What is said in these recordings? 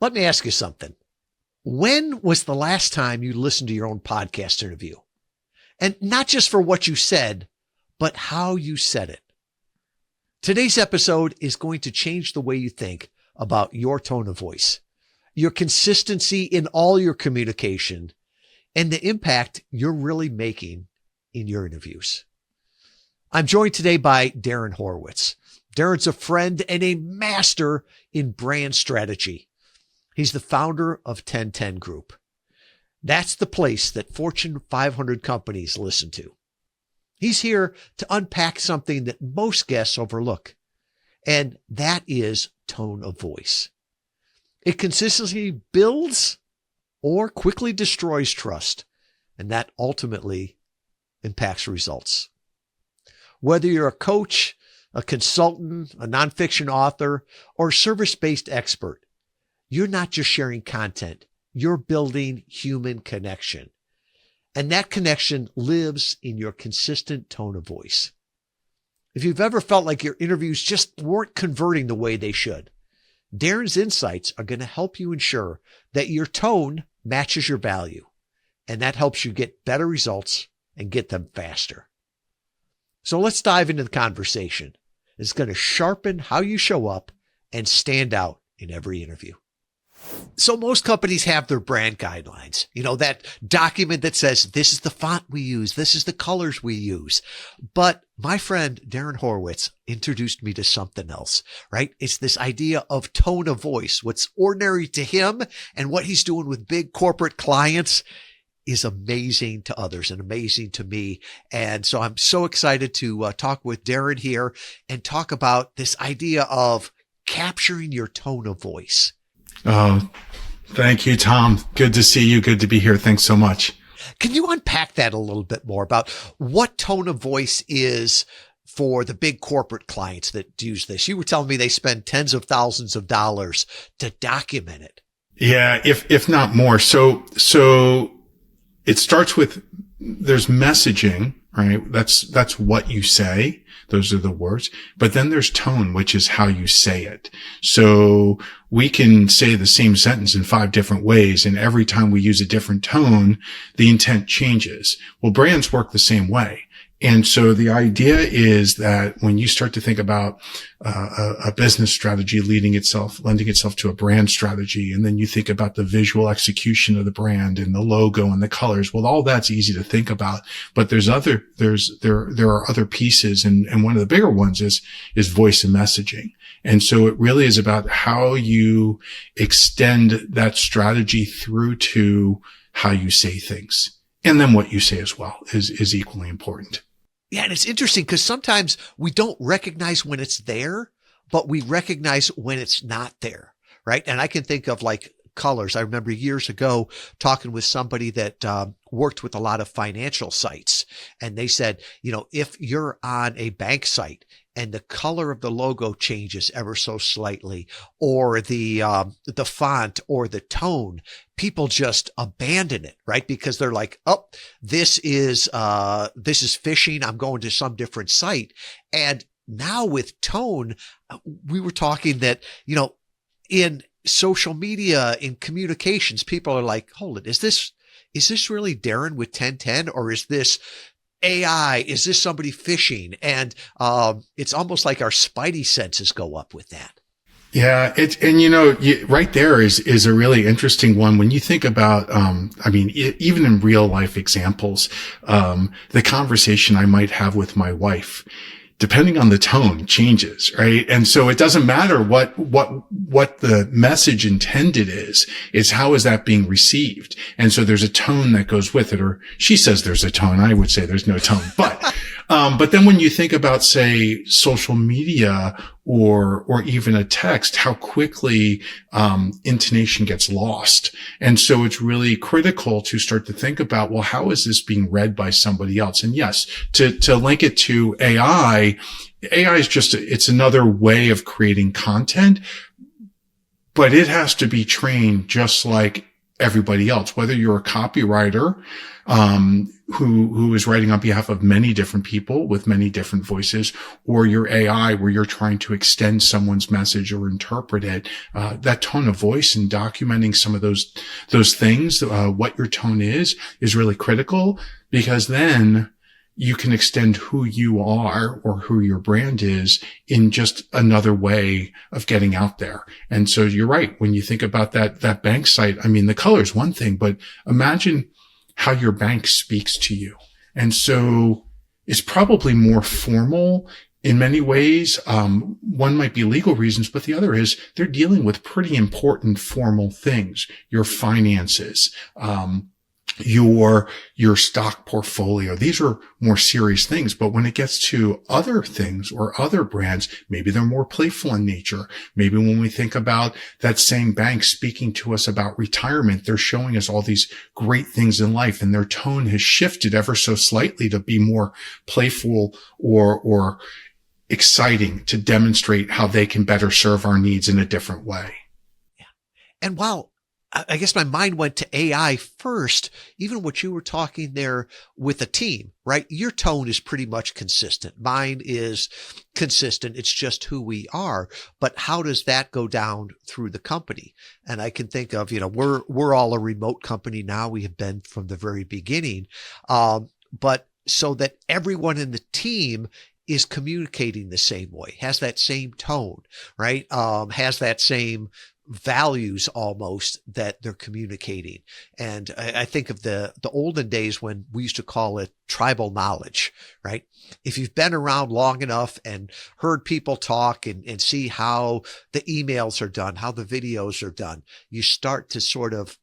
Let me ask you something. When was the last time you listened to your own podcast interview? And not just for what you said, but how you said it. Today's episode is going to change the way you think about your tone of voice, your consistency in all your communication, and the impact you're really making in your interviews. I'm joined today by Darren Horwitz. Darren's a friend and a master in brand strategy. He's the founder of TenTen Group. That's the place that Fortune 500 companies listen to. He's here to unpack something that most guests overlook, and that is tone of voice. It consistently builds or quickly destroys trust, and that ultimately impacts results. Whether you're a coach, a consultant, a nonfiction author, or service-based expert, you're not just sharing content, you're building human connection. And that connection lives in your consistent tone of voice. If you've ever felt like your interviews just weren't converting the way they should, Darren's insights are going to help you ensure that your tone matches your value. And that helps you get better results and get them faster. So let's dive into the conversation. It's going to sharpen how you show up and stand out in every interview. So most companies have their brand guidelines, that document that says, this is the font we use, this is the colors we use. But my friend Darren Horwitz introduced me to something else, right? It's this idea of tone of voice. What's ordinary to him and what he's doing with big corporate clients is amazing to others and amazing to me. And so I'm so excited to talk with Darren here and talk about this idea of capturing your tone of voice. Oh, thank you, Tom. Good to see you. Good to be here. Thanks so much. Can you unpack that a little bit more about what tone of voice is for the big corporate clients that use this? You were telling me they spend tens of thousands of dollars to document it. Yeah, if not more. So it starts with, there's messaging, right? That's what you say. Those are the words. But then there's tone, which is how you say it. So we can say the same sentence in 5 different ways. And every time we use a different tone, the intent changes. Well, brands work the same way. And so the idea is that when you start to think about a business strategy lending itself to a brand strategy, and then you think about the visual execution of the brand and the logo and the colors, well, all that's easy to think about. But there are other pieces, and one of the bigger ones is voice and messaging. And so it really is about how you extend that strategy through to how you say things. And then what you say as well is equally important. Yeah, and it's interesting because sometimes we don't recognize when it's there, but we recognize when it's not there, right? And I can think of like colors. I remember years ago talking with somebody that worked with a lot of financial sites, and they said, if you're on a bank site and the color of the logo changes ever so slightly, or the font or the tone, people just abandon it, right? Because they're like, oh, this is phishing. I'm going to some different site. And now with tone, we were talking that, in social media, in communications, people are like, hold it, is this really Darren with TenTen, or is this AI? Is this somebody phishing? And it's almost like our spidey senses go up with that. Yeah, right there is a really interesting one when you think about, even in real life examples, the conversation I might have with my wife, depending on the tone, changes, right? And so it doesn't matter what the message intended is. It's how is that being received? And so there's a tone that goes with it, or she says there's a tone. I would say there's no tone, but then when you think about, say, social media or even a text, how quickly, intonation gets lost. And so it's really critical to start to think about, well, how is this being read by somebody else? And yes, to link it to AI is just, it's another way of creating content, but it has to be trained just like everybody else, whether you're a copywriter, who is writing on behalf of many different people with many different voices, or your AI where you're trying to extend someone's message or interpret it. That tone of voice and documenting some of those things, what your tone is really critical, because then you can extend who you are or who your brand is in just another way of getting out there. And so you're right. When you think about that bank site, I mean, the color is one thing, but imagine how your bank speaks to you. And so it's probably more formal in many ways. One might be legal reasons, but the other is they're dealing with pretty important formal things, your finances, your stock portfolio. These are more serious things. But when it gets to other things or other brands, maybe they're more playful in nature. Maybe when we think about that same bank speaking to us about retirement, they're showing us all these great things in life, and their tone has shifted ever so slightly to be more playful or exciting, to demonstrate how they can better serve our needs in a different way. Yeah. And while I guess my mind went to AI first, even what you were talking there with a team, right? Your tone is pretty much consistent. Mine is consistent. It's just who we are. But how does that go down through the company? And I can think of, we're all a remote company now. We have been from the very beginning. But so that everyone in the team is communicating the same way, has that same tone, right? Has that same values almost that they're communicating. And I think of the olden days when we used to call it tribal knowledge, right? If you've been around long enough and heard people talk and see how the emails are done, how the videos are done, you start to sort of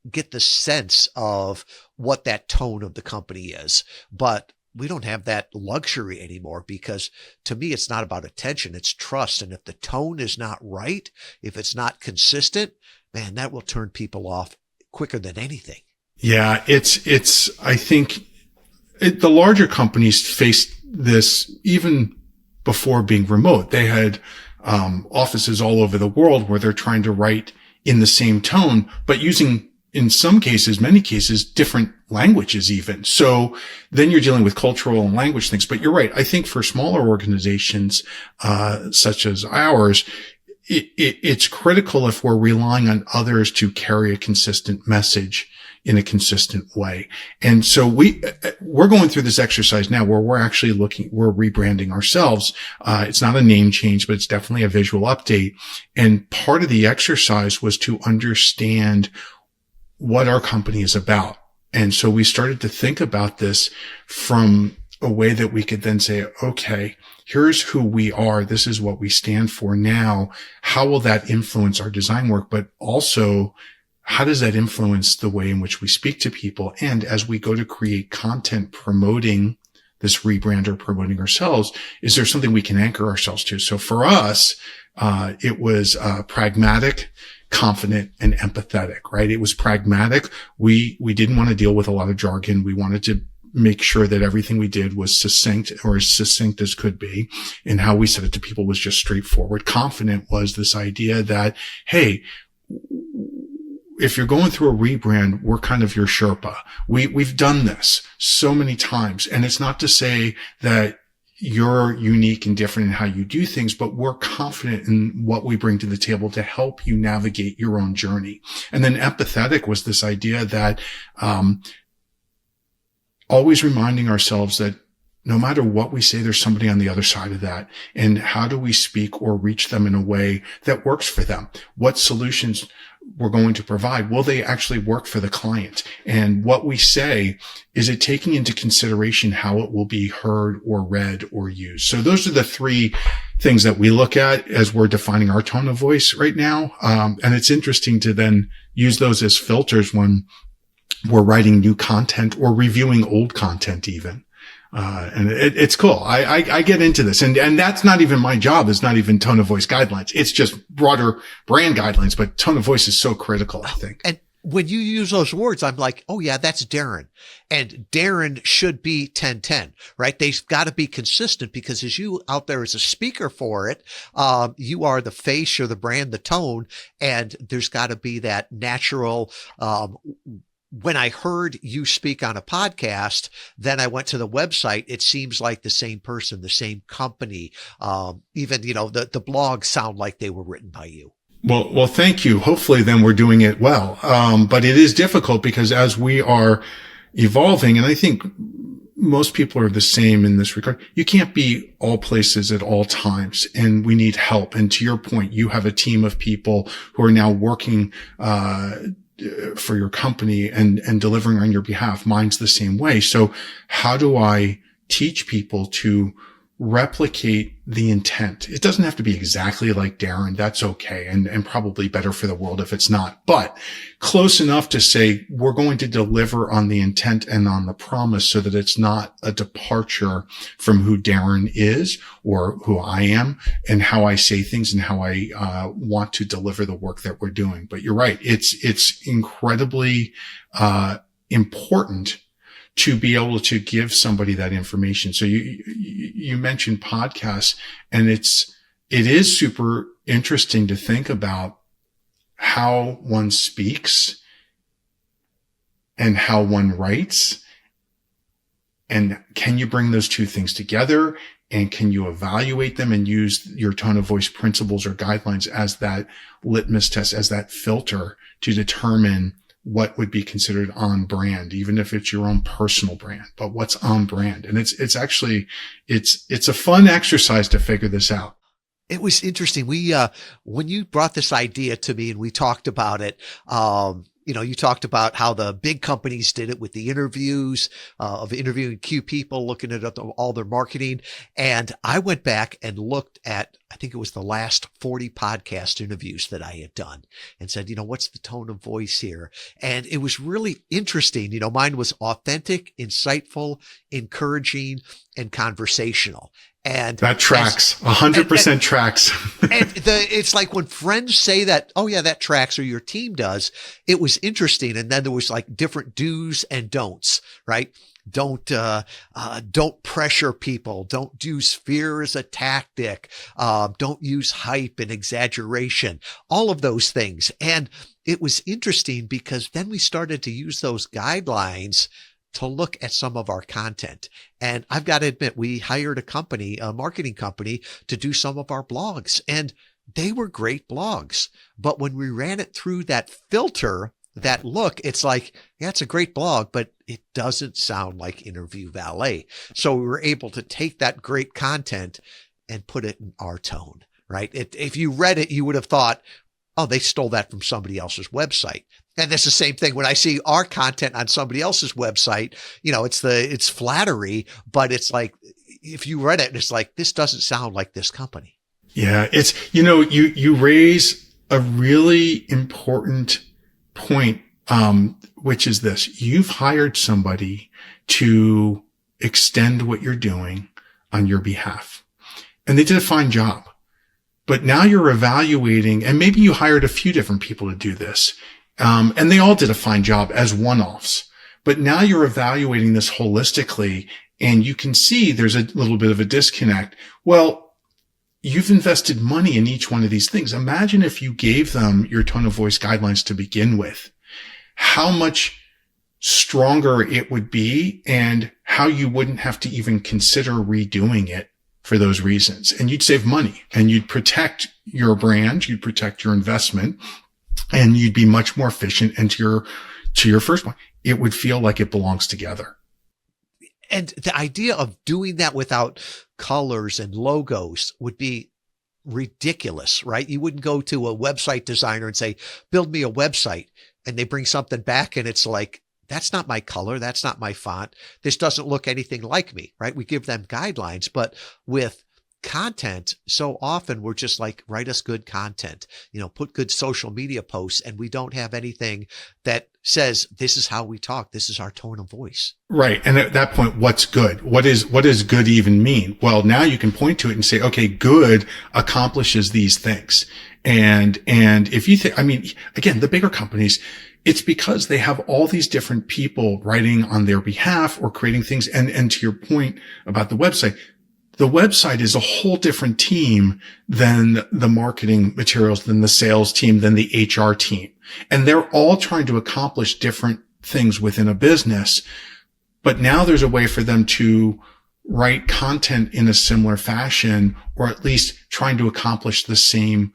get the sense of what that tone of the company is. But we don't have that luxury anymore, because to me, it's not about attention, it's trust. And if the tone is not right, if it's not consistent, man, that will turn people off quicker than anything. Yeah, I think the larger companies faced this even before being remote. They had offices all over the world where they're trying to write in the same tone, but using, in some cases, many cases, different languages even. So then you're dealing with cultural and language things. But you're right. I think for smaller organizations, such as ours, it's critical if we're relying on others to carry a consistent message in a consistent way. And so we're going through this exercise now where we're rebranding ourselves. It's not a name change, but it's definitely a visual update. And part of the exercise was to understand what our company is about. And so we started to think about this from a way that we could then say, okay, here's who we are. This is what we stand for now. How will that influence our design work? But also, how does that influence the way in which we speak to people? And as we go to create content promoting this rebrand or promoting ourselves, is there something we can anchor ourselves to? So for us, it was pragmatic, confident, and empathetic, right? It was pragmatic. We didn't want to deal with a lot of jargon. We wanted to make sure that everything we did was succinct, or as succinct as could be. And how we said it to people was just straightforward. Confident was this idea that, hey, if you're going through a rebrand, we're kind of your Sherpa. We've done this so many times. And it's not to say that you're unique and different in how you do things, but we're confident in what we bring to the table to help you navigate your own journey. And then empathetic was this idea that, always reminding ourselves that no matter what we say, there's somebody on the other side of that. And how do we speak or reach them in a way that works for them? What solutions we're going to provide? Will they actually work for the client? And what we say, is it taking into consideration how it will be heard or read or used? So those are the three things that we look at as we're defining our tone of voice right now. And it's interesting to then use those as filters when we're writing new content or reviewing old content even. And it's cool. I get into this, and that's not even my job. It's not even tone of voice guidelines. It's just broader brand guidelines, but tone of voice is so critical, I think. when you use those words, I'm like, oh yeah, that's Darren. And Darren should be 1010, right? They've got to be consistent because as you out there as a speaker for it, you are the face, you're the brand, the tone, and there's got to be that natural, when I heard you speak on a podcast, then I went to the website. It seems like the same person, the same company. Even, the blogs sound like they were written by you. Well, thank you. Hopefully then we're doing it well. But it is difficult because as we are evolving, and I think most people are the same in this regard, you can't be all places at all times, and we need help. And to your point, you have a team of people who are now working, for your company and delivering on your behalf. Mine's the same way. So how do I teach people to replicate the intent? It doesn't have to be exactly like Darren. That's okay. And probably better for the world if it's not, but close enough to say we're going to deliver on the intent and on the promise so that it's not a departure from who Darren is or who I am and how I say things and how I want to deliver the work that we're doing. But you're right. It's incredibly important to be able to give somebody that information. So you mentioned podcasts, and it is super interesting to think about how one speaks and how one writes. And can you bring those two things together? And can you evaluate them and use your tone of voice principles or guidelines as that litmus test, as that filter to determine what would be considered on brand, even if it's your own personal brand, but what's on brand? And it's actually a fun exercise to figure this out. It was interesting. When you brought this idea to me and we talked about it, you talked about how the big companies did it with the interviews, of interviewing Q people, looking at all their marketing. And I went back and looked at, I think it was the last 40 podcast interviews that I had done and said, what's the tone of voice here? And it was really interesting. Mine was authentic, insightful, encouraging, and conversational. And that tracks 100% tracks. And it's like when friends say that, oh yeah, that tracks, or your team does, it was interesting. And then there was like different do's and don'ts, right? Don't pressure people. Don't use fear as a tactic. Don't use hype and exaggeration, all of those things. And it was interesting because then we started to use those guidelines to look at some of our content. And I've got to admit, we hired a marketing company to do some of our blogs, and they were great blogs. But when we ran it through that filter, that look, it's like, yeah, it's a great blog, but it doesn't sound like Interview Valet. So we were able to take that great content and put it in our tone, right? If you read it, you would have thought, oh, they stole that from somebody else's website. And it's the same thing when I see our content on somebody else's website, it's flattery, but it's like, if you read it, it's like, this doesn't sound like this company. Yeah. It's, you raise a really important point, which is this: you've hired somebody to extend what you're doing on your behalf, and they did a fine job. But now you're evaluating, and maybe you hired a few different people to do this. And they all did a fine job as one-offs, but now you're evaluating this holistically, and you can see there's a little bit of a disconnect. Well, you've invested money in each one of these things. Imagine if you gave them your tone of voice guidelines to begin with, how much stronger it would be and how you wouldn't have to even consider redoing it for those reasons. And you'd save money and you'd protect your brand, you'd protect your investment, and you'd be much more efficient. And to your first point, it would feel like it belongs together. And the idea of doing that without colors and logos would be ridiculous, right? You wouldn't go to a website designer and say, build me a website. And they bring something back and it's like, that's not my color. That's not my font. This doesn't look anything like me, right? We give them guidelines, but with content, so often we're just like, write us good content, put good social media posts, and we don't have anything that says, this is how we talk. This is our tone of voice. Right. And at that point, what's good? What does good even mean? Well, now you can point to it and say, okay, good accomplishes these things. And if you think, again, the bigger companies, it's because they have all these different people writing on their behalf or creating things. And to your point about the website is a whole different team than the marketing materials, than the sales team, than the HR team. And they're all trying to accomplish different things within a business. But now there's a way for them to write content in a similar fashion, or at least trying to accomplish the same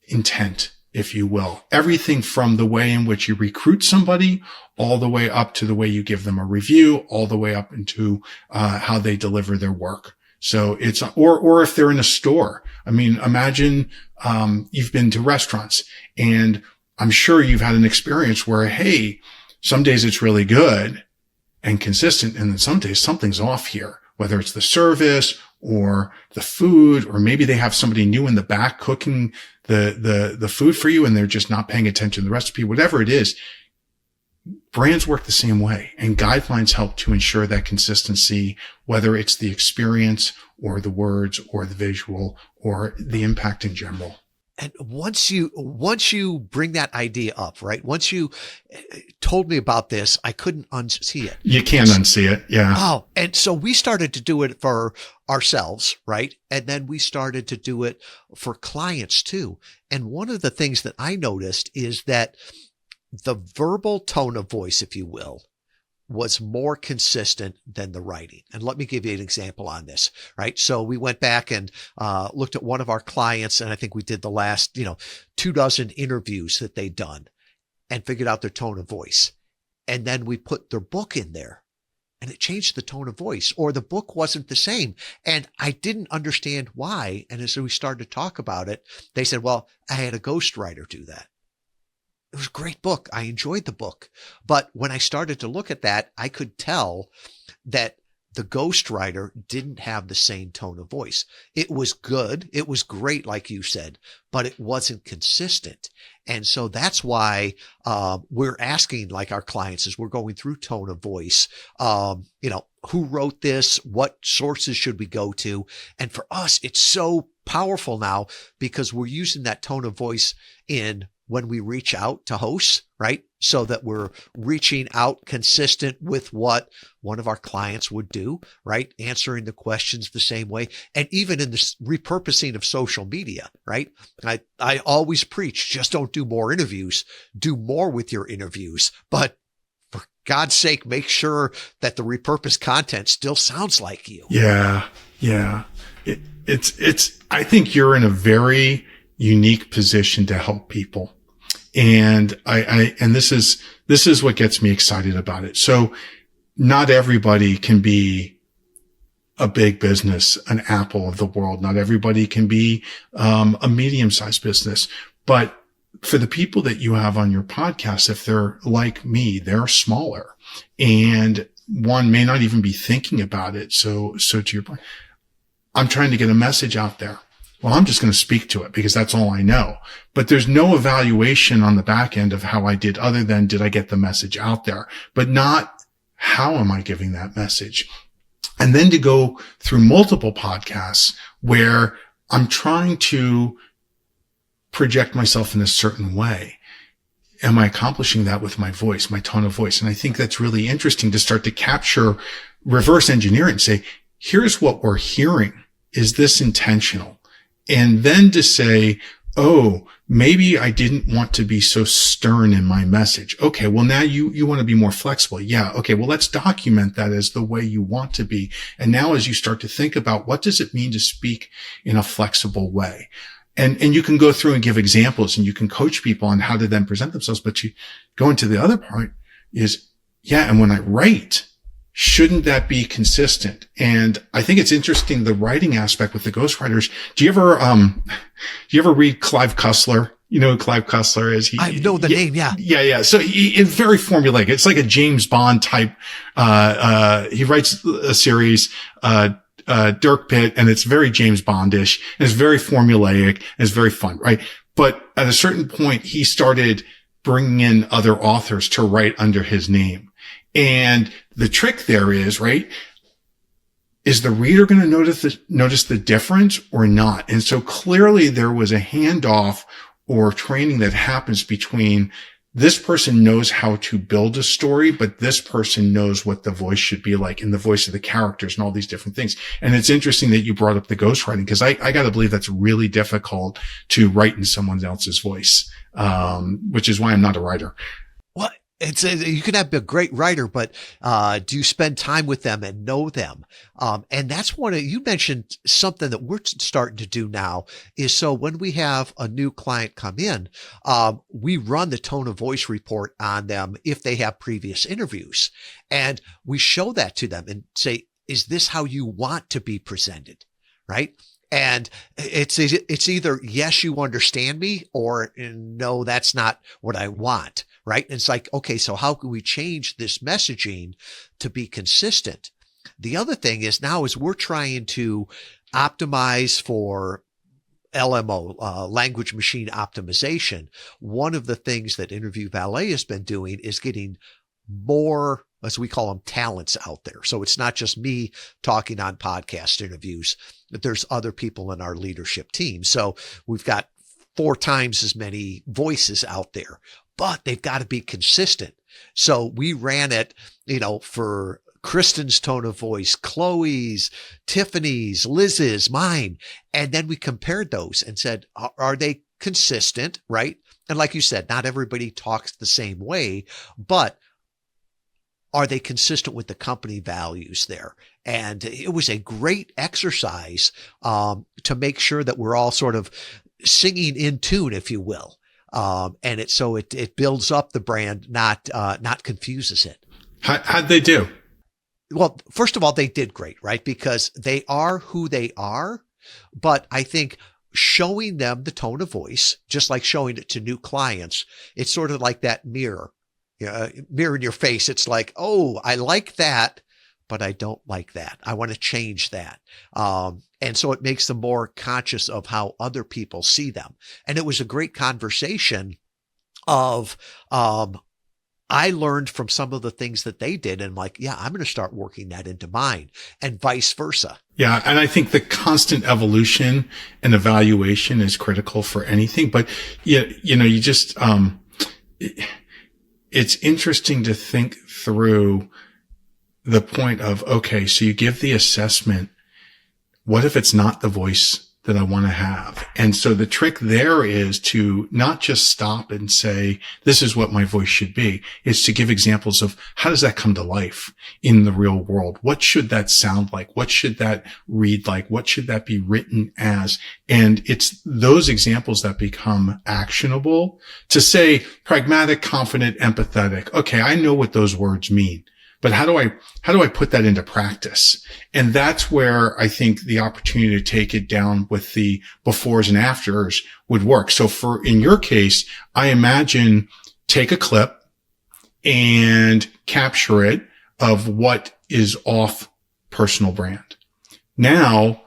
intent, if you will. Everything from the way in which you recruit somebody, all the way up to the way you give them a review, all the way up into how they deliver their work. So it's, or if they're in a store. Imagine you've been to restaurants, and I'm sure you've had an experience where, hey, some days it's really good and consistent, and then some days something's off here, whether it's the service or the food, or maybe they have somebody new in the back cooking the food for you and they're just not paying attention to the recipe, whatever it is. Brands work the same way, and guidelines help to ensure that consistency, whether it's the experience or the words or the visual or the impact in general. And once you bring that idea up, right? Once you told me about this, I couldn't unsee it. You can't unsee it. Yeah. Oh, and so we started to do it for ourselves, right? And then we started to do it for clients too. And one of the things that I noticed is that the verbal tone of voice, if you will, was more consistent than the writing. And let me give you an example on this, right? So we went back and looked at one of our clients, and I think we did the last, 24 interviews that they'd done, and figured out their tone of voice. And then we put their book in there, and it changed the tone of voice, or the book wasn't the same. And I didn't understand why. And as we started to talk about it, they said, well, I had a ghostwriter do that. It was a great book. I enjoyed the book. But when I started to look at that, I could tell that the ghostwriter didn't have the same tone of voice. It was good. It was great, like you said, but it wasn't consistent. And so that's why we're asking, like our clients, as we're going through tone of voice, who wrote this? What sources should we go to? And for us, it's so powerful now because we're using that tone of voice in when we reach out to hosts, right? So that we're reaching out consistent with what one of our clients would do, right? Answering the questions the same way. And even in this repurposing of social media, right? I always preach, just don't do more interviews, do more with your interviews. But for God's sake, make sure that the repurposed content still sounds like you. Yeah. It's, I think you're in a very unique position to help people. And and this is what gets me excited about it. So not everybody can be a big business, an Apple of the world. Not everybody can be, a medium-sized business. But for the people that you have on your podcast, if they're like me, they're smaller, and one may not even be thinking about it. So to your point, I'm trying to get a message out there. Well, I'm just going to speak to it because that's all I know. But there's no evaluation on the back end of how I did, other than did I get the message out there, but not how am I giving that message? And then to go through multiple podcasts where I'm trying to project myself in a certain way. Am I accomplishing that with my voice, my tone of voice? And I think that's really interesting to start to capture, reverse engineer it and say, here's what we're hearing. Is this intentional? And then to say, oh, maybe I didn't want to be so stern in my message. Okay, well, now you want to be more flexible. Yeah, okay, well, let's document that as the way you want to be. And now as you start to think about what does it mean to speak in a flexible way? And you can go through and give examples, and you can coach people on how to then present themselves. But you go into the other part is, yeah, and when I write, shouldn't that be consistent? And I think it's interesting, the writing aspect with the ghostwriters. Do you ever read Clive Cussler? You know who Clive Cussler is? I know the name. Yeah. Yeah. So it's very formulaic. It's like a James Bond type. He writes a series, Dirk Pitt, and it's very James Bondish, and it's very formulaic, and it's very fun, right? But at a certain point, he started bringing in other authors to write under his name. And the trick there is, right, is the reader going to notice the difference or not? And so clearly there was a handoff or training that happens between this person knows how to build a story, but this person knows what the voice should be like and the voice of the characters and all these different things. And it's interesting that you brought up the ghostwriting, because I got to believe that's really difficult to write in someone else's voice, which is why I'm not a writer. Well, you can have a great writer, but do you spend time with them and know them? And that's you mentioned something that we're starting to do now is, so when we have a new client come in, we run the tone of voice report on them if they have previous interviews, and we show that to them and say, is this how you want to be presented? Right? And it's either, yes, you understand me, or no, that's not what I want. Right. And it's like, okay, so how can we change this messaging to be consistent? The other thing is now is we're trying to optimize for LMO, language machine optimization. One of the things that Interview Valet has been doing is getting more, as we call them, talents out there. So it's not just me talking on podcast interviews, but there's other people in our leadership team. So we've got 4 times as many voices out there, but they've got to be consistent. So we ran it, for Kristen's tone of voice, Chloe's, Tiffany's, Liz's, mine. And then we compared those and said, are they consistent? Right. And like you said, not everybody talks the same way, but are they consistent with the company values there? And it was a great exercise to make sure that we're all sort of singing in tune, if you will. And it builds up the brand, not confuses it. How'd they do? Well, first of all, they did great, right? Because they are who they are. But I think showing them the tone of voice, just like showing it to new clients, it's sort of like that mirror in your face. It's like, oh, I like that, but I don't like that. I want to change that. And so it makes them more conscious of how other people see them. And it was a great conversation of, I learned from some of the things that they did, and I'm like, yeah, I'm going to start working that into mine, and vice versa. Yeah. And I think the constant evolution and evaluation is critical for anything, but you just, it's interesting to think through the point of, okay, so you give the assessment. What if it's not the voice that I want to have? And so the trick there is to not just stop and say, this is what my voice should be. It's to give examples of how does that come to life in the real world? What should that sound like? What should that read like? What should that be written as? And it's those examples that become actionable. To say pragmatic, confident, empathetic. Okay, I know what those words mean. But how do I put that into practice? And that's where I think the opportunity to take it down with the befores and afters would work. So in your case, I imagine take a clip and capture it of what is off personal brand. Now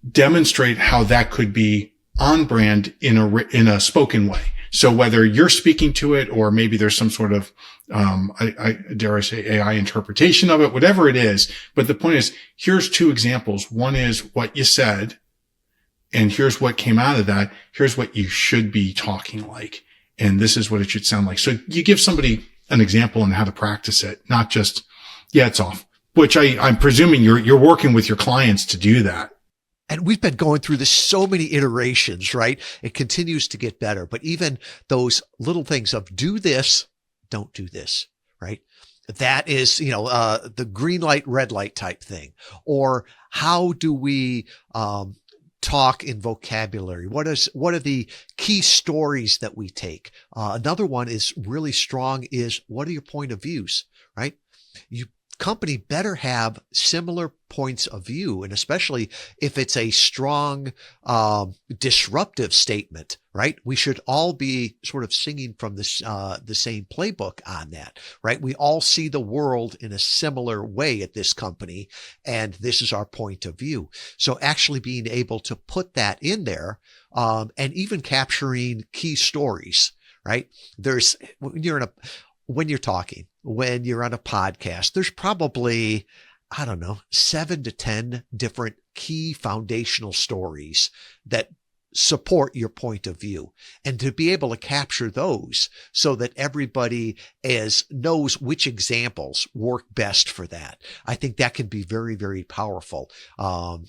demonstrate how that could be on brand in a spoken way. So whether you're speaking to it or maybe there's some sort of, I dare I say AI interpretation of it, whatever it is. But the point is, here's 2 examples. One is what you said, and here's what came out of that. Here's what you should be talking like. And this is what it should sound like. So you give somebody an example on how to practice it, not just, yeah, it's off, which I'm presuming you're working with your clients to do that. And we've been going through this so many iterations, right? It continues to get better. But even those little things of do this, don't do this, right? That is, the green light, red light type thing. Or how do we talk in vocabulary? What are the key stories that we take? Another one is really strong is what are your point of views, right? company better have similar points of view, and especially if it's a strong disruptive statement, right? We should all be sort of singing from this the same playbook on that, right? We all see the world in a similar way at this company, and this is our point of view. So actually being able to put that in there, and even capturing key stories, right? There's when you're talking, when you're on a podcast, there's probably, I don't know, 7 to 10 different key foundational stories that support your point of view, and to be able to capture those so that everybody knows which examples work best for that. I think that can be very, very powerful. And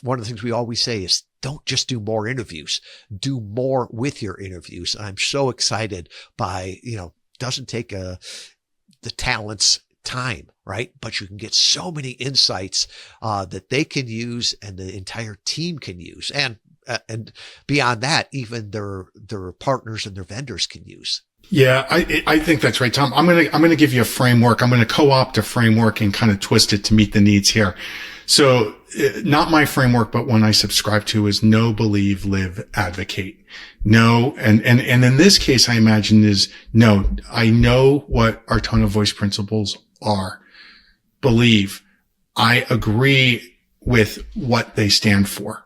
one of the things we always say is, don't just do more interviews, do more with your interviews. I'm so excited by, doesn't take the talent's time, right? But you can get so many insights that they can use and the entire team can use. And beyond that, even their partners and their vendors can use. Yeah, I think that's right, Tom. I'm gonna give you a framework. I'm gonna co-opt a framework and kind of twist it to meet the needs here. So, not my framework, but one I subscribe to is know, believe, live, advocate. No, and in this case, I imagine is no. I know what our tone of voice principles are. Believe, I agree with what they stand for.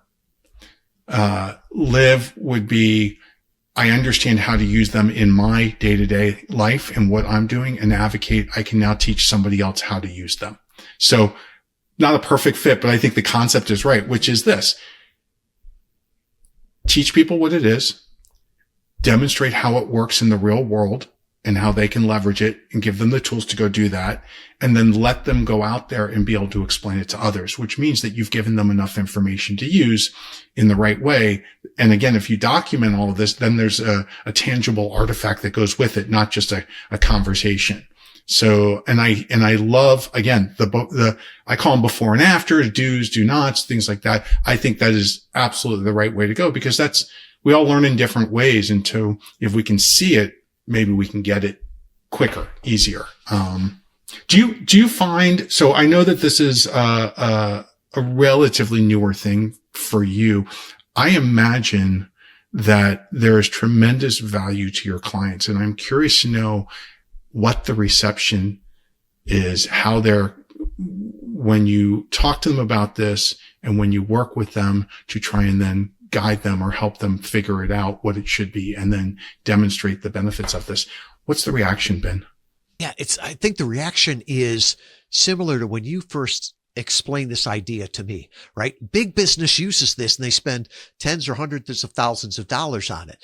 Live would be, I understand how to use them in my day-to-day life and what I'm doing, and advocate, I can now teach somebody else how to use them. So not a perfect fit, but I think the concept is right, which is this. Teach people what it is, demonstrate how it works in the real world and how they can leverage it, and give them the tools to go do that, and then let them go out there and be able to explain it to others, which means that you've given them enough information to use in the right way. And again, if you document all of this, then there's a tangible artifact that goes with it, not just a conversation. So, and I love, again, I call them before and after, do's, do nots, things like that. I think that is absolutely the right way to go, because we all learn in different ways. And so if we can see it, maybe we can get it quicker, easier. Do you find, so I know that this is a relatively newer thing for you. I imagine that there is tremendous value to your clients, and I'm curious to know what the reception is, how when you talk to them about this and when you work with them to try and then guide them or help them figure it out, what it should be, and then demonstrate the benefits of this. What's the reaction been? Yeah, I think the reaction is similar to when you first explained this idea to me, right? Big business uses this and they spend tens or hundreds of thousands of dollars on it.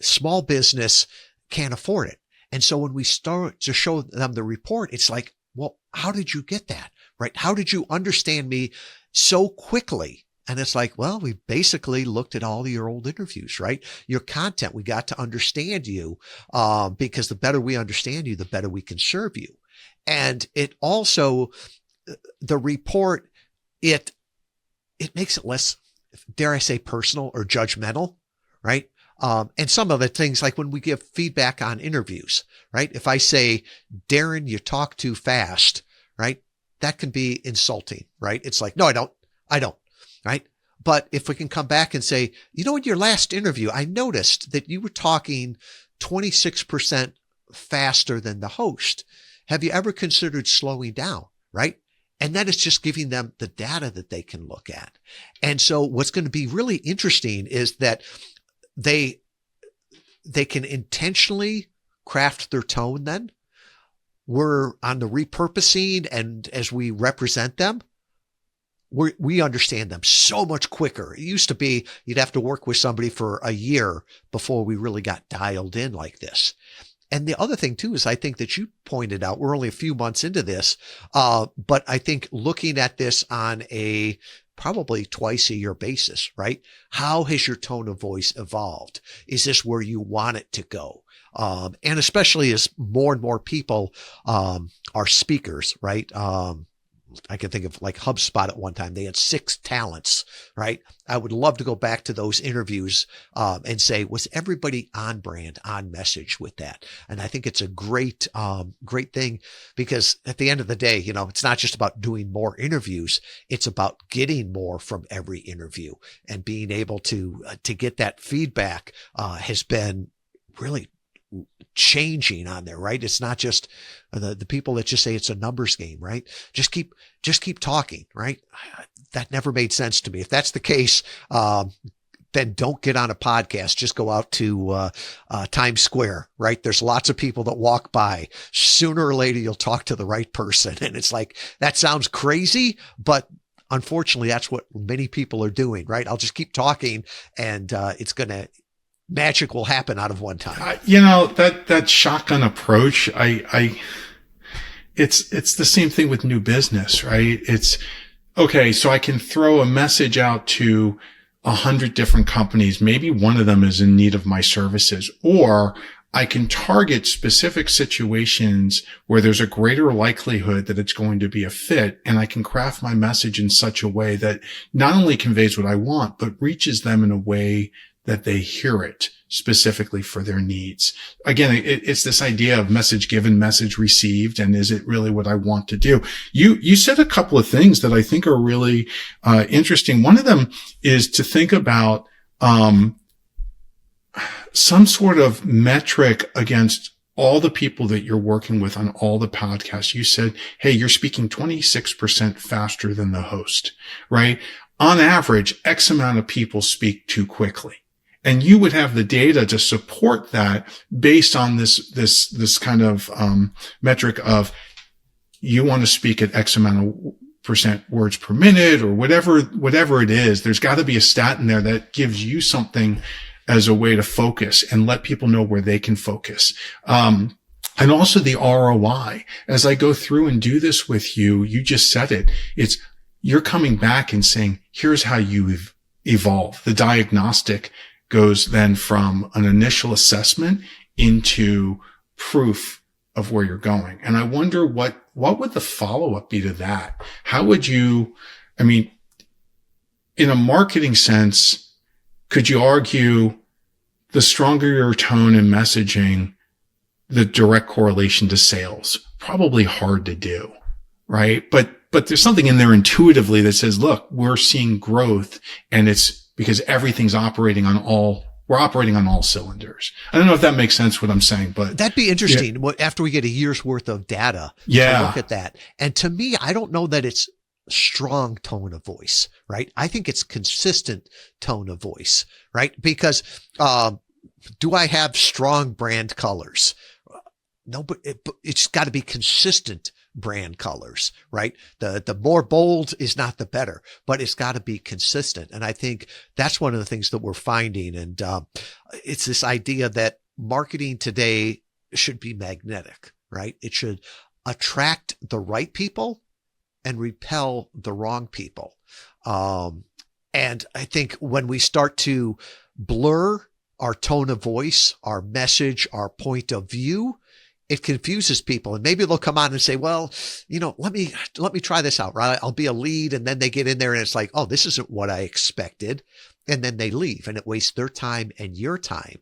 Small business can't afford it. And so when we start to show them the report, it's like, well, how did you get that, right? How did you understand me so quickly? And it's like, well, we basically looked at all your old interviews, right? Your content, we got to understand you, because the better we understand you, the better we can serve you. And it also, the report, it makes it less, dare I say, personal or judgmental, right? And some of the things, like when we give feedback on interviews, right? If I say, Darren, you talk too fast, right? That can be insulting, right? It's like, no, I don't, right? But if we can come back and say, in your last interview, I noticed that you were talking 26% faster than the host. Have you ever considered slowing down, right? And that is just giving them the data that they can look at. And so what's going to be really interesting is that they can intentionally craft their tone then. We're on the repurposing, and as we represent them, we understand them so much quicker. It used to be you'd have to work with somebody for a year before we really got dialed in like this. And the other thing too is, I think that you pointed out, we're only a few months into this, but I think looking at this on a probably twice a year basis, right? How has your tone of voice evolved? Is this where you want it to go? And especially as more and more people are speakers, right? I can think of like HubSpot at one time. They had 6 talents, right? I would love to go back to those interviews and say, was everybody on brand, on message with that? And I think it's a great thing, because at the end of the day, it's not just about doing more interviews. It's about getting more from every interview, and being able to get that feedback has been really changing on there, right? It's not just the people that just say it's a numbers game, right? Just keep talking, right? That never made sense to me. If that's the case, then don't get on a podcast. Just go out to Times Square, right? There's lots of people that walk by. Sooner or later, you'll talk to the right person. And it's like, that sounds crazy, but unfortunately, that's what many people are doing, right? I'll just keep talking, and magic will happen out of one time. That shotgun approach, it's the same thing with new business, right? It's okay. So I can throw a message out to 100 different companies. Maybe one of them is in need of my services, or I can target specific situations where there's a greater likelihood that it's going to be a fit. And I can craft my message in such a way that not only conveys what I want, but reaches them in a way that they hear it specifically for their needs. Again, it's this idea of message given, message received, and is it really what I want to do? You said a couple of things that I think are really interesting. One of them is to think about some sort of metric against all the people that you're working with on all the podcasts. You said, hey, you're speaking 26% faster than the host, right? On average, X amount of people speak too quickly. And you would have the data to support that based on this kind of metric of, you want to speak at X amount of percent words per minute, or whatever it is. There's got to be a stat in there that gives you something as a way to focus and let people know where they can focus. And also the ROI. As I go through and do this with you, you just said it. You're coming back and saying, here's how you evolve. The diagnostic goes then from an initial assessment into proof of where you're going. And I wonder what would the follow-up be to that? How would you, in a marketing sense, could you argue the stronger your tone and messaging, the direct correlation to sales? Probably hard to do, right? But there's something in there intuitively that says, look, we're seeing growth, and it's because everything's operating on all cylinders. I don't know if that makes sense what I'm saying, but that'd be interesting. Yeah. After we get a year's worth of data, to look at that. And to me, I don't know that it's strong tone of voice, right? I think it's consistent tone of voice, right? Because, do I have strong brand colors? No, but it's got to be consistent brand colors, right? The more bold is not the better, but it's got to be consistent. And I think that's one of the things that we're finding. And it's this idea that marketing today should be magnetic, right? It should attract the right people and repel the wrong people. And I think when we start to blur our tone of voice, our message, our point of view, it confuses people, and maybe they'll come on and say, well, let me try this out, right? I'll be a lead. And then they get in there and it's like, oh, this isn't what I expected. And then they leave, and it wastes their time and your time.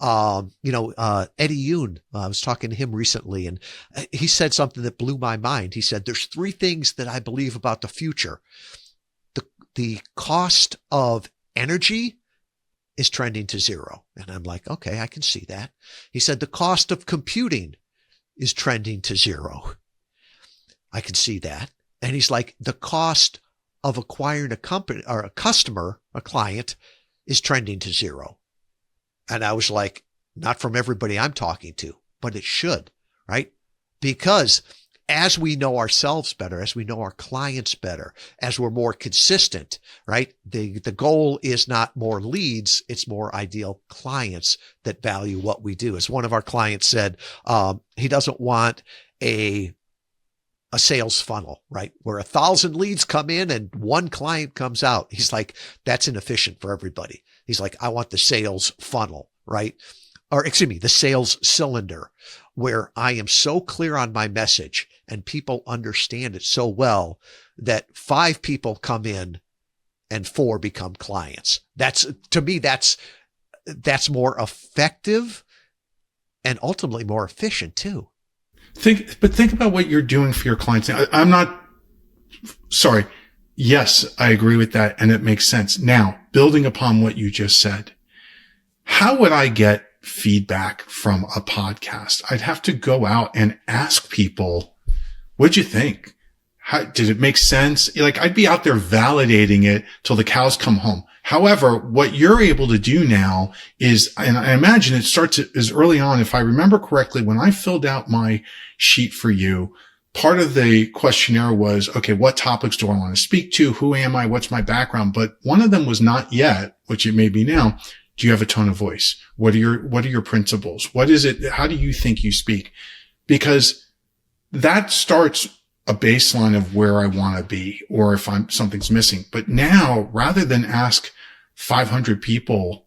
Eddie Yoon, I was talking to him recently, and he said something that blew my mind. He said, there's 3 things that I believe about the future. The cost of energy is trending to 0. And I'm like, okay, I can see that. He said, the cost of computing is trending to 0. I can see that. And he's like, the cost of acquiring a company or a customer, a client, is trending to 0. And I was like, not from everybody I'm talking to, but it should, right? Because as we know ourselves better, as we know our clients better, as we're more consistent, right? The goal is not more leads, it's more ideal clients that value what we do. As one of our clients said, he doesn't want a sales funnel, right? Where 1,000 leads come in and 1 client comes out. He's like, that's inefficient for everybody. He's like, I want the sales funnel, right? the sales cylinder, where I am so clear on my message and people understand it so well that 5 people come in and 4 become clients. To me, that's more effective and ultimately more efficient too. Think about what you're doing for your clients. I'm not sorry. Yes, I agree with that. And it makes sense. Now, building upon what you just said, how would I get feedback from a podcast? I'd have to go out and ask people, what'd you think? Did it make sense? Like, I'd be out there validating it till the cows come home. However, what you're able to do now is, and I imagine it starts as early on. If I remember correctly, when I filled out my sheet for you, part of the questionnaire was, okay, what topics do I want to speak to? Who am I? What's my background? But one of them was not yet, which it may be now. Do you have a tone of voice? What are your principles? What is it? How do you think you speak? Because that starts a baseline of where I want to be, or if something's missing. But now, rather than ask 500 people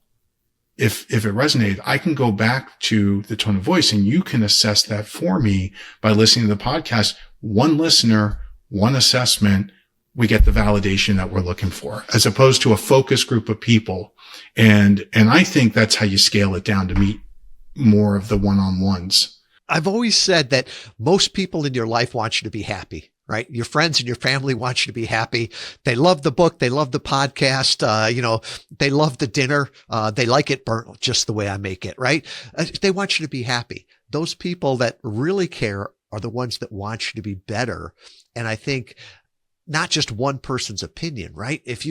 if it resonated, I can go back to the tone of voice, and you can assess that for me by listening to the podcast. One listener, one assessment, we get the validation that we're looking for, as opposed to a focus group of people. And I think that's how you scale it down to meet more of the one-on-ones. I've always said that most people in your life want you to be happy, right? Your friends and your family want you to be happy. They love the book. They love the podcast. They love the dinner. They like it burnt just the way I make it, right? They want you to be happy. Those people that really care are the ones that want you to be better. And I think not just one person's opinion, right? If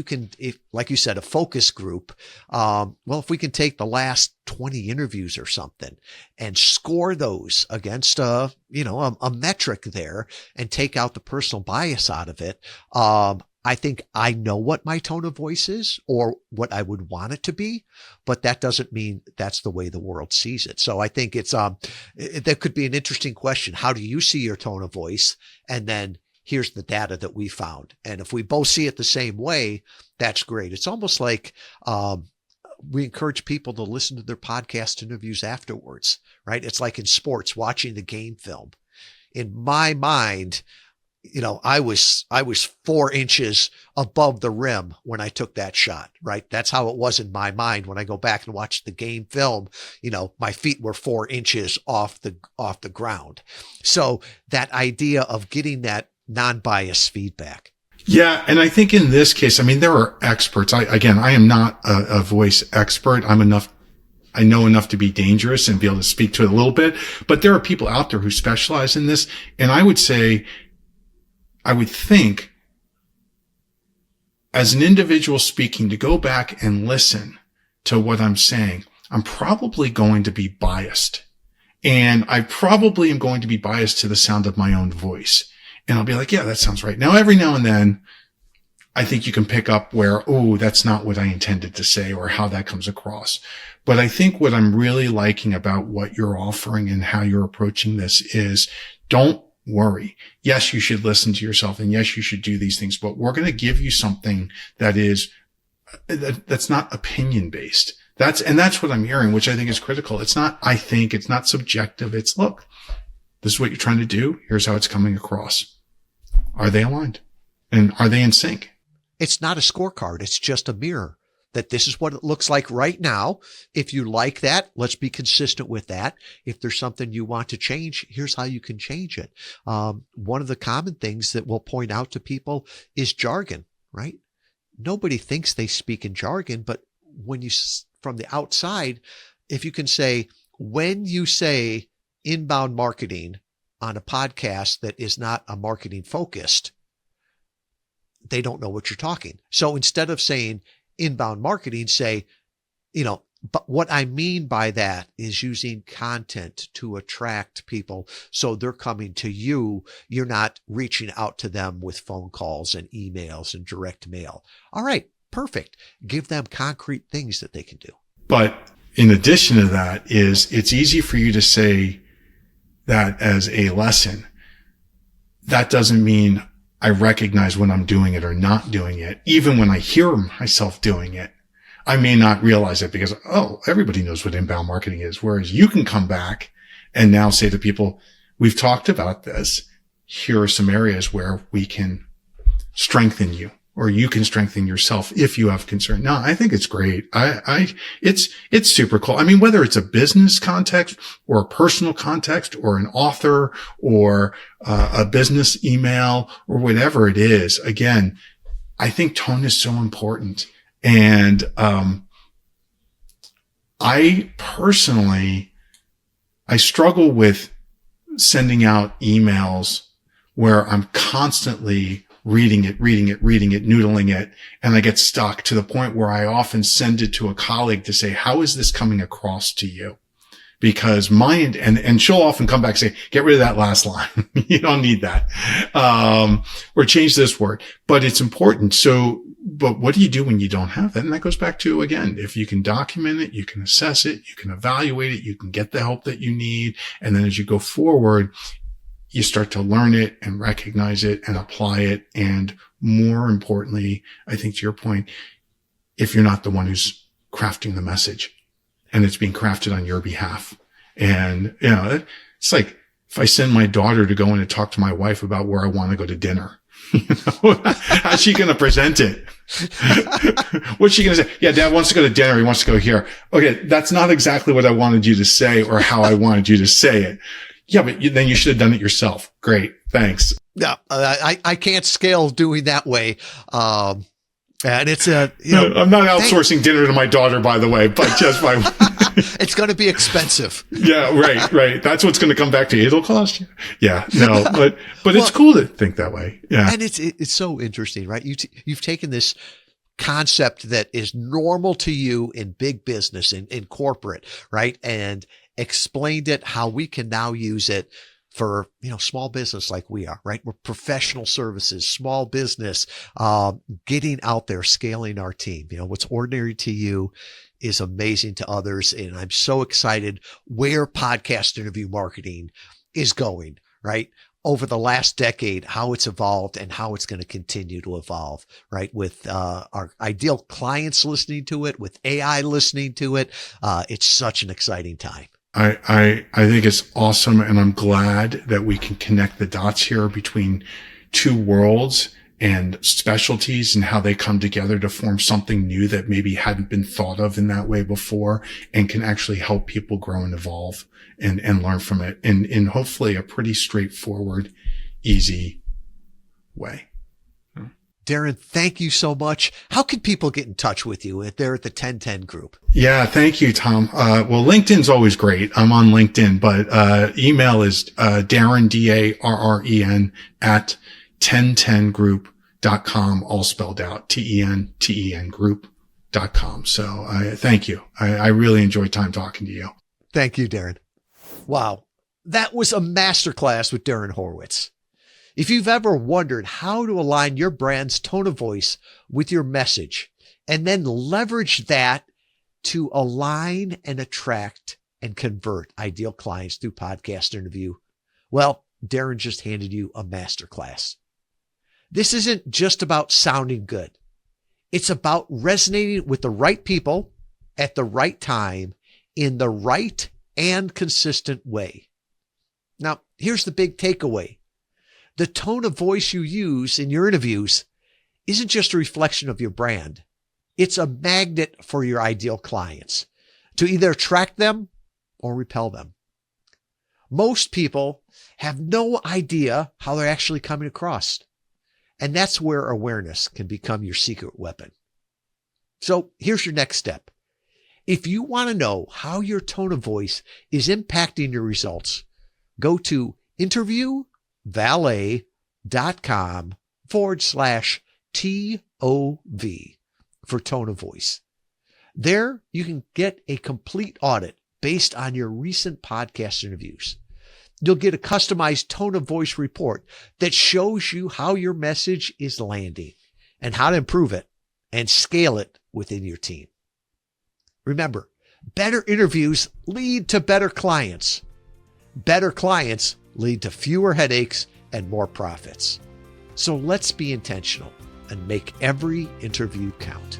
like you said, a focus group, if we can take the last 20 interviews or something and score those against a metric there and take out the personal bias out of it, I think I know what my tone of voice is or what I would want it to be, but that doesn't mean that's the way the world sees it. So I think that could be an interesting question. How do you see your tone of voice? And then here's the data that we found. And if we both see it the same way, that's great. It's almost like we encourage people to listen to their podcast interviews afterwards, right? It's like in sports, watching the game film. In my mind, I was 4 inches above the rim when I took that shot, right? That's how it was in my mind. When I go back and watch the game film, my feet were 4 inches off the ground. So that idea of getting that non-biased feedback. Yeah. And I think in this case, there are experts. I am not a voice expert. I know enough to be dangerous and be able to speak to it a little bit, but there are people out there who specialize in this. And I would think as an individual speaking, to go back and listen to what I'm saying, I'm probably going to be biased, and I probably am going to be biased to the sound of my own voice. And I'll be like, yeah, that sounds right. Now, every now and then, I think you can pick up where, oh, that's not what I intended to say or how that comes across. But I think what I'm really liking about what you're offering and how you're approaching this is, don't worry. Yes, you should listen to yourself, and yes, you should do these things, but we're going to give you something that's not opinion based. That's what I'm hearing, which I think is critical. It's not subjective. It's, look, this is what you're trying to do. Here's how it's coming across. Are they aligned? And are they in sync? It's not a scorecard. It's just a mirror that this is what it looks like right now. If you like that, let's be consistent with that. If there's something you want to change, here's how you can change it. One of the common things that we'll point out to people is jargon, right? Nobody thinks they speak in jargon, but from the outside, if you can say, when you say inbound marketing on a podcast that is not a marketing focused, they don't know what you're talking. So instead of saying inbound marketing, say, but what I mean by that is using content to attract people. So they're coming to you. You're not reaching out to them with phone calls and emails and direct mail. All right, perfect. Give them concrete things that they can do. But in addition to that it's easy for you to say that as a lesson. That doesn't mean I recognize when I'm doing it or not doing it. Even when I hear myself doing it, I may not realize it because, everybody knows what inbound marketing is. Whereas you can come back and now say to people, we've talked about this. Here are some areas where we can strengthen you, or you can strengthen yourself if you have concern. No, I think it's great. It's super cool. I mean, whether it's a business context or a personal context or an author or a business email or whatever it is, again, I think tone is so important. And, I struggle with sending out emails where I'm constantly reading it, noodling it, and I get stuck to the point where I often send it to a colleague to say, how is this coming across to you? Because and she'll often come back and say, get rid of that last line. You don't need that. Or change this word, but it's important. So, but what do you do when you don't have that? And that goes back to, again, if you can document it, you can assess it, you can evaluate it, you can get the help that you need. And then as you go forward, you start to learn it and recognize it and apply it. And more importantly, I think to your point, if you're not the one who's crafting the message and it's being crafted on your behalf. And, it's like if I send my daughter to go in and talk to my wife about where I want to go to dinner, how's she going to present it? What's she going to say? Yeah, Dad wants to go to dinner. He wants to go here. Okay. That's not exactly what I wanted you to say or how I wanted you to say it. Yeah, but then you should have done it yourself. Great. Thanks. Yeah. I can't scale doing that way. And it's I'm not outsourcing dinner to my daughter, by the way, but just by it's going to be expensive. Yeah, right. That's what's going to come back to you. It'll cost you. Yeah, no, but it's cool to think that way. Yeah. And it's so interesting, right? You've taken this concept that is normal to you in big business, in corporate, right? And explained it how we can now use it for, small business like we are, right? We're professional services, small business, getting out there, scaling our team. What's ordinary to you is amazing to others. And I'm so excited where podcast interview marketing is going, right? Over the last decade, how it's evolved and how it's going to continue to evolve, right? With our ideal clients listening to it, with AI listening to it. It's such an exciting time. I think it's awesome. And I'm glad that we can connect the dots here between two worlds and specialties and how they come together to form something new that maybe hadn't been thought of in that way before and can actually help people grow and evolve and learn from it in hopefully a pretty straightforward, easy way. Darren, thank you so much. How can people get in touch with you there at the TenTen Group? Yeah, thank you, Tom. Well, LinkedIn's always great. I'm on LinkedIn, but email is Darren, DARREN at TenTenGroup.com, all spelled out, TEN Group.com. So thank you. I really enjoyed time talking to you. Thank you, Darren. Wow. That was a masterclass with Darren Horwitz. If you've ever wondered how to align your brand's tone of voice with your message and then leverage that to align and attract and convert ideal clients through podcast interview, well, Darren just handed you a masterclass. This isn't just about sounding good. It's about resonating with the right people at the right time in the right and consistent way. Now, here's the big takeaway. The tone of voice you use in your interviews isn't just a reflection of your brand. It's a magnet for your ideal clients to either attract them or repel them. Most people have no idea how they're actually coming across. And that's where awareness can become your secret weapon. So here's your next step. If you want to know how your tone of voice is impacting your results, go to interviewvalet.com/TOV for tone of voice. There you can get a complete audit based on your recent podcast interviews. You'll get a customized tone of voice report that shows you how your message is landing and how to improve it and scale it within your team. Remember, better interviews lead to better clients. Better clients lead to fewer headaches and more profits. So let's be intentional and make every interview count.